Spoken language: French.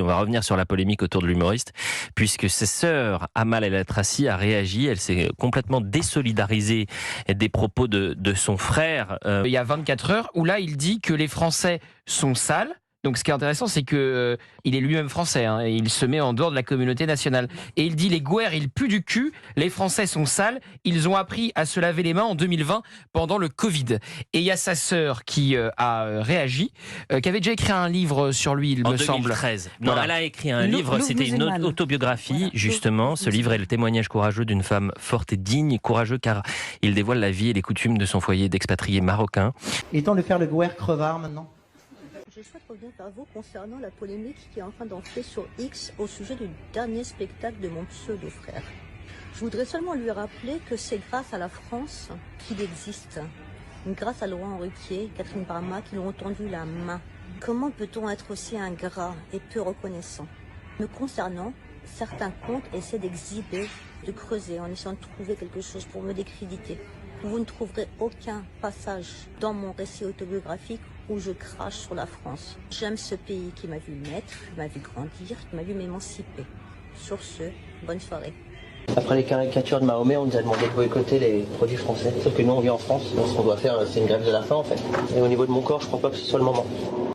On va revenir sur la polémique autour de l'humoriste, puisque sa sœur Amal El Atrassi a réagi. Elle s'est complètement désolidarisée des propos de son frère. Il y a 24 heures, où là, il dit que les Français sont sales. Donc, ce qui est intéressant, c'est que il est lui-même français, et il se met en dehors de la communauté nationale. Et il dit les Gouers, ils puent du cul. Les Français sont sales. Ils ont appris à se laver les mains en 2020 pendant le Covid. Et il y a sa sœur qui a réagi, qui avait déjà écrit un livre sur lui, il me semble. En 2013. Non, Voilà. elle a écrit un livre. C'était une autobiographie, voilà, justement. Ce livre est le témoignage courageux d'une femme forte et digne, courageux car il dévoile la vie et les coutumes de son foyer d'expatriés marocains. Il est temps de faire le Gouer crevard maintenant. Je souhaite revenir vers vous concernant la polémique qui est en train d'entrer sur X au sujet du dernier spectacle de mon pseudo-frère. Je voudrais seulement lui rappeler que c'est grâce à la France qu'il existe. Grâce à Laurent Ruquier, Catherine Barma qui lui ont tendu la main. Comment peut-on être aussi ingrat et peu reconnaissant? Me concernant, certains comptes essaient d'exhiber, de creuser en essayant de trouver quelque chose pour me décréditer. Vous ne trouverez aucun passage dans mon récit autobiographique où je crache sur la France. J'aime ce pays qui m'a vu naître, qui m'a vu grandir, qui m'a vu m'émanciper. Sur ce, bonne soirée. Après les caricatures de Mahomet, on nous a demandé de boycotter les produits français. Sauf que nous, on vit en France. Donc ce qu'on doit faire, c'est une grève de la faim, en fait. Et au niveau de mon corps, je crois pas que ce soit le moment.